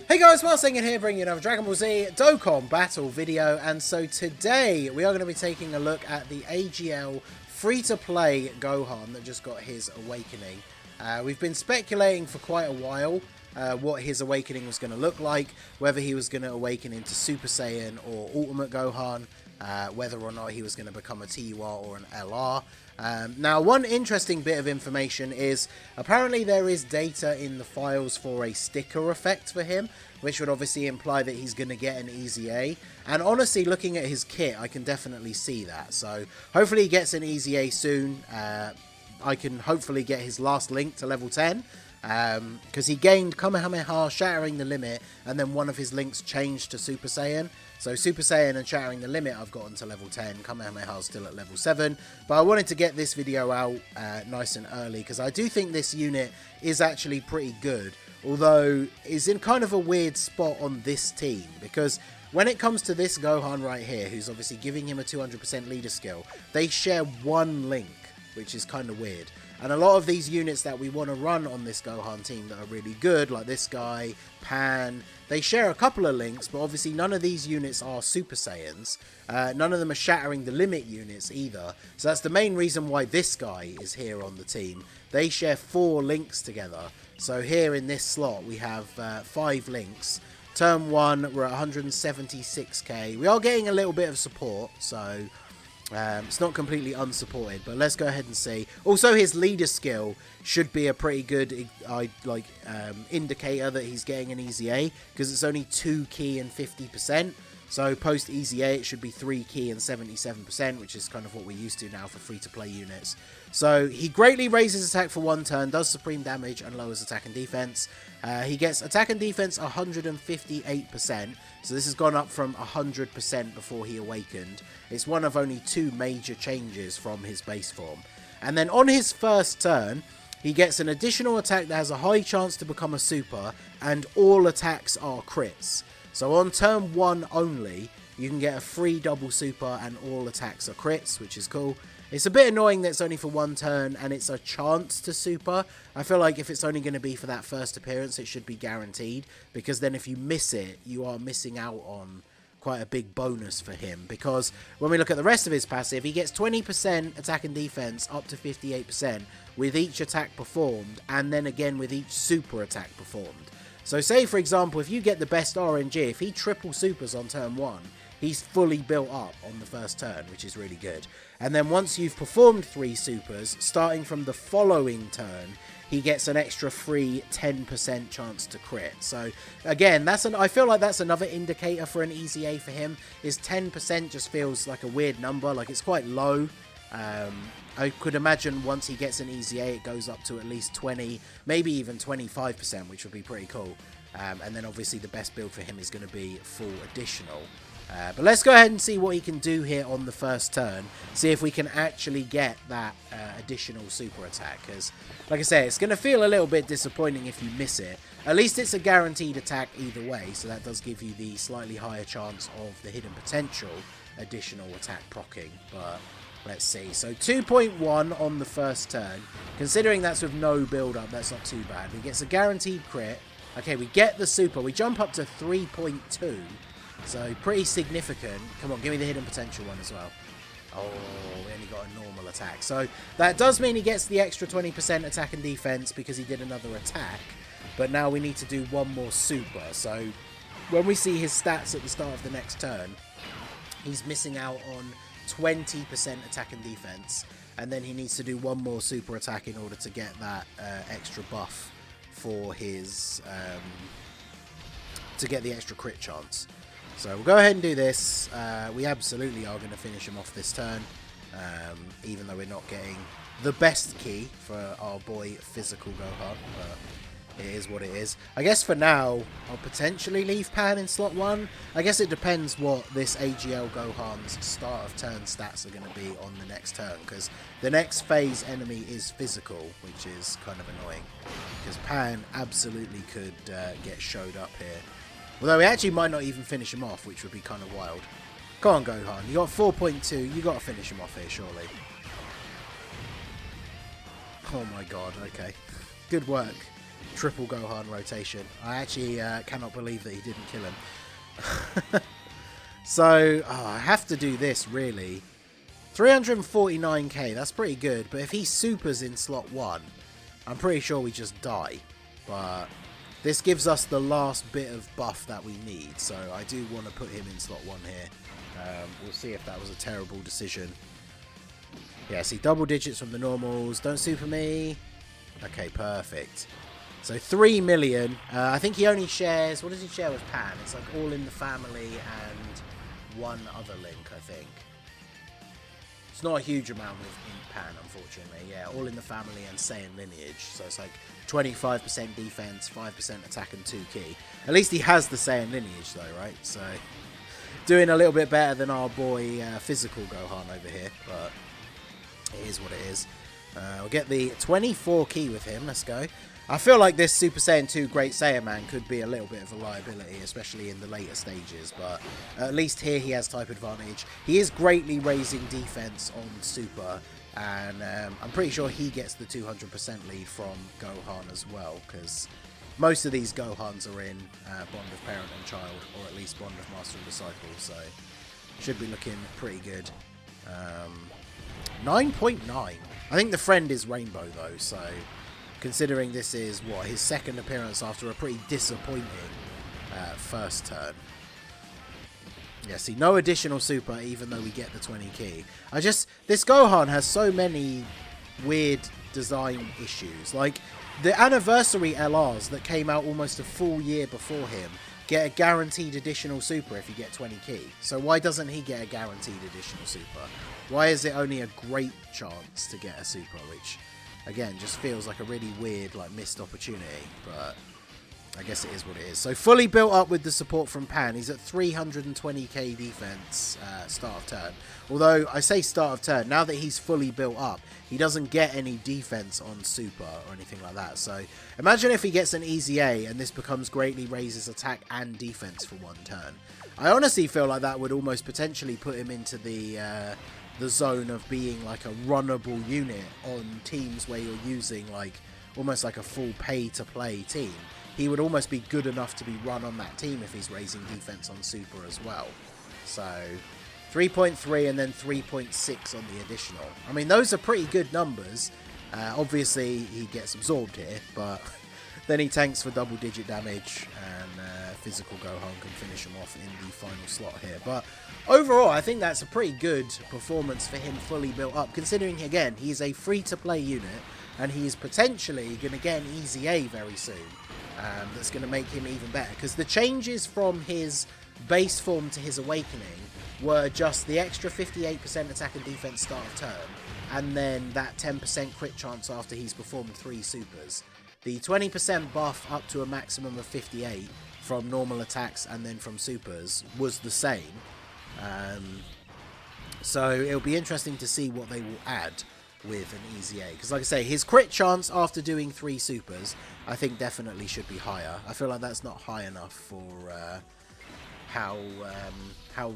Hey guys, Marsing in here bringing you another Dragon Ball Z Dokkan battle video, and so today we are going to be taking a look at the AGL free-to-play Gohan that just got his awakening. We've been speculating for quite a while what his awakening was going to look like, whether he was going to awaken into Super Saiyan or Ultimate Gohan, whether or not he was going to become a TUR or an LR. Now, one interesting bit of information is apparently there is data in the files for a sticker effect for him, which would obviously imply that he's going to get an EZA. And honestly, looking at his kit, I can definitely see that. So hopefully he gets an EZA soon. I can hopefully get his last link to level 10. Because he gained Kamehameha, Shattering the Limit, and then one of his links changed to Super Saiyan. So Super Saiyan and Shattering the Limit I've gotten to level 10, Kamehameha's still at level 7. But I wanted to get this video out nice and early, because I do think this unit is actually pretty good. Although, it's in kind of a weird spot on this team, because when it comes to this Gohan right here, who's obviously giving him a 200% leader skill, they share one link, which is kind of weird. And a lot of these units that we want to run on this Gohan team that are really good, like this guy, Pan, they share a couple of links, but obviously none of these units are Super Saiyans. None of them are Shattering the Limit units either. So that's the main reason why this guy is here on the team. They share 4 links together. So here in this slot we have 5 links. Turn 1, we're at 176k. We are getting a little bit of support, so it's not completely unsupported, but let's go ahead and see. Also, his leader skill should be a pretty good indicator that he's getting an EZA, because it's only 2 key and 50%. So post EZA it should be 3 key and 77%, which is kind of what we're used to now for free-to-play units. So he greatly raises attack for 1 turn, does supreme damage, and lowers attack and defense. He gets attack and defense 158%, so this has gone up from 100% before he awakened. It's one of only 2 major changes from his base form. And then on his first turn, he gets an additional attack that has a high chance to become a super, and all attacks are crits. So on turn 1 only, you can get a free double super and all attacks are crits, which is cool. It's a bit annoying that it's only for 1 turn and it's a chance to super. I feel like if it's only going to be for that first appearance, it should be guaranteed, because then if you miss it, you are missing out on quite a big bonus for him. Because when we look at the rest of his passive, he gets 20% attack and defense up to 58% with each attack performed, and then again with each super attack performed. So say, for example, if you get the best RNG, if he triple supers on turn 1, he's fully built up on the first turn, which is really good. And then once you've performed 3 supers, starting from the following turn, he gets an extra free 10% chance to crit. So again, I feel like that's another indicator for an EZA for him. His 10% just feels like a weird number, like it's quite low. I could imagine once he gets an EZA, it goes up to at least 20, maybe even 25%, which would be pretty cool. And then obviously the best build for him is going to be full additional. But let's go ahead and see what he can do here on the first turn. See if we can actually get that additional super attack. Because, like I say, it's going to feel a little bit disappointing if you miss it. At least it's a guaranteed attack either way. So that does give you the slightly higher chance of the hidden potential additional attack proccing. But let's see. So 2.1 on the first turn. Considering that's with no build-up, that's not too bad. He gets a guaranteed crit. Okay, we get the super. We jump up to 3.2. So pretty significant. Come on, give me the hidden potential one as well. Oh, we only got a normal attack. So that does mean he gets the extra 20% attack and defense because he did another attack. But now we need to do one more super. So when we see his stats at the start of the next turn, he's missing out on 20% attack and defense. And then he needs to do one more super attack in order to get that extra buff for his... to get the extra crit chance. So we'll go ahead and do this. We absolutely are going to finish him off this turn, even though we're not getting the best key for our boy Physical Gohan, but it is what it is. I guess for now, I'll potentially leave Pan in slot 1. I guess it depends what this AGL Gohan's start of turn stats are going to be on the next turn, because the next phase enemy is Physical, which is kind of annoying, because Pan absolutely could get showed up here. Although we actually might not even finish him off, which would be kind of wild. Come on, Gohan. You got 4.2. You got to finish him off here, surely. Oh my god. Okay. Good work. triple Gohan rotation. I actually cannot believe that he didn't kill him. So, I have to do this, really. 349k, that's pretty good. But if he supers in slot 1, I'm pretty sure we just die. But this gives us the last bit of buff that we need. So, I do want to put him in slot 1 here. We'll see if that was a terrible decision. Yeah, see, double digits from the normals. Don't super me. Okay, perfect. So 3 million. I think he only shares... What does he share with Pan? It's like all in the family and one other link, I think. It's not a huge amount in Pan, unfortunately. Yeah, all in the family and Saiyan lineage. So it's like 25% defense, 5% attack and 2 key. At least he has the Saiyan lineage though, right? So doing a little bit better than our boy physical Gohan over here. But it is what it is. We'll get the 24 key with him. Let's go. I feel like this Super Saiyan 2 Great Saiyan Man could be a little bit of a liability, especially in the later stages, but at least here he has type advantage. He is greatly raising defense on Super, and I'm pretty sure he gets the 200% lead from Gohan as well, because most of these Gohans are in Bond of Parent and Child, or at least Bond of Master and Disciple, so should be looking pretty good. 9.9. I think the friend is Rainbow, though, so... Considering this is, what, his second appearance after a pretty disappointing first turn. Yeah, see, no additional super, even though we get the 20 key. This Gohan has so many weird design issues. Like, the anniversary LRs that came out almost a full year before him get a guaranteed additional super if you get 20 key. So why doesn't he get a guaranteed additional super? Why is it only a great chance to get a super, which... Again, just feels like a really weird, like, missed opportunity, but I guess it is what it is. So fully built up with the support from Pan. He's at 320k defense start of turn. Although, I say start of turn, now that he's fully built up, he doesn't get any defense on Super or anything like that. So imagine if he gets an EZA and this becomes greatly raises attack and defense for one turn. I honestly feel like that would almost potentially put him into the zone of being like a runnable unit on teams where you're using like almost like a full pay to play team. He would almost be good enough to be run on that team if he's raising defense on Super as well. So 3.3 and then 3.6 on the additional. I mean, those are pretty good numbers. Obviously he gets absorbed here, but then he tanks for double digit damage, and physical Gohan can finish him off in the final slot here. But overall, I think that's a pretty good performance for him fully built up, considering, again, he's a free-to-play unit, and he's potentially going to get an EZA very soon. That's going to make him even better, because the changes from his base form to his awakening were just the extra 58% attack and defense start of turn, and then that 10% crit chance after he's performed 3 supers. The 20% buff up to a maximum of 58 from normal attacks and then from supers was the same. So it'll be interesting to see what they will add with an EZA. Because like I say, his crit chance after doing 3 supers, I think definitely should be higher. I feel like that's not high enough for how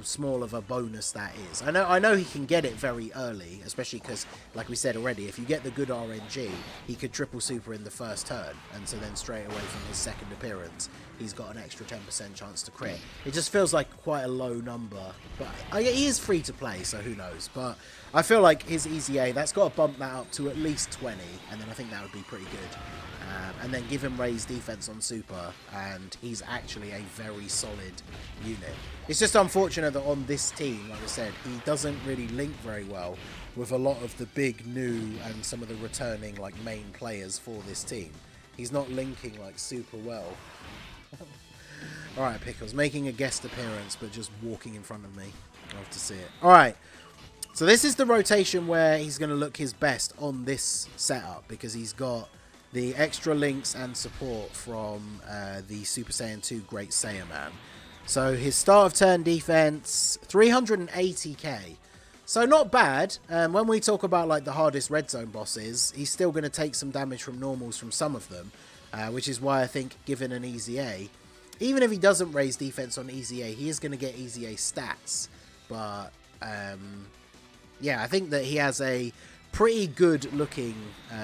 small of a bonus that is. I know he can get it very early, especially because, like we said already, if you get the good RNG, he could triple super in the first turn, and so then straight away from his second appearance, he's got an extra 10% chance to crit. It just feels like quite a low number, but he is free to play, so who knows. But I feel like his EZA, that's got to bump that up to at least 20, and then I think that would be pretty good. And then give him raised defense on Super, and he's actually a very solid unit. It's just unfortunate that on this team, like I said, he doesn't really link very well with a lot of the big new and some of the returning like main players for this team. He's not linking like super well. Alright, Pickles, making a guest appearance, but just walking in front of me. I'll have to see it. Alright, so this is the rotation where he's going to look his best on this setup, because he's got the extra links and support from the Super Saiyan 2 Great Saiyan Man. So his start of turn defense, 380k. So not bad. When we talk about like the hardest red zone bosses, he's still going to take some damage from normals from some of them, which is why I think given an EZA, even if he doesn't raise defense on EZA, he is going to get EZA stats. But yeah, I think that he has a pretty good looking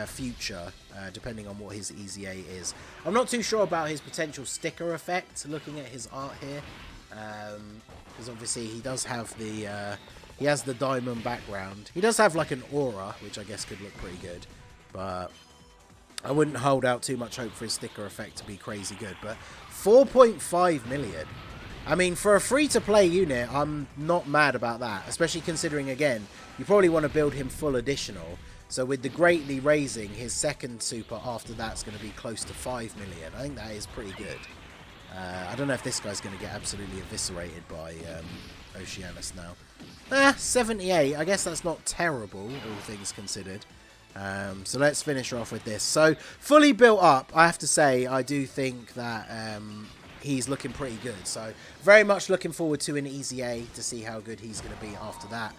future, depending on what his EZA is. I'm not too sure about his potential sticker effect, looking at his art here, because obviously he does have the he has the diamond background. He does have like an aura, which I guess could look pretty good, but I wouldn't hold out too much hope for his sticker effect to be crazy good. But 4.5 million. I mean, for a free-to-play unit, I'm not mad about that, especially considering, again, you probably want to build him full additional. So with the greatly raising, his second super after that's going to be close to 5 million. I think that is pretty good. I don't know if this guy's going to get absolutely eviscerated by Oceanus now. 78. I guess that's not terrible, all things considered. So let's finish off with this. So fully built up, I have to say, I do think that he's looking pretty good. So very much looking forward to an EZA to see how good he's going to be after that.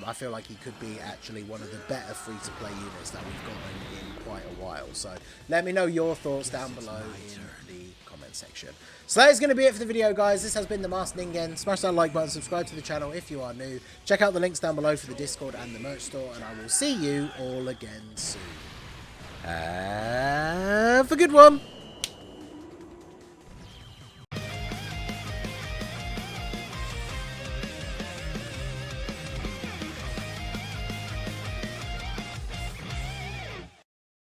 I feel like he could be actually one of the better free-to-play units that we've gotten in quite a while. So let me know your thoughts down below in the comment section. So that is going to be it for the video, guys. This has been the Masked Ningen. Smash that like button, subscribe to the channel if you are new. Check out the links down below for the Discord and the merch store, and I will see you all again soon. Have a good one.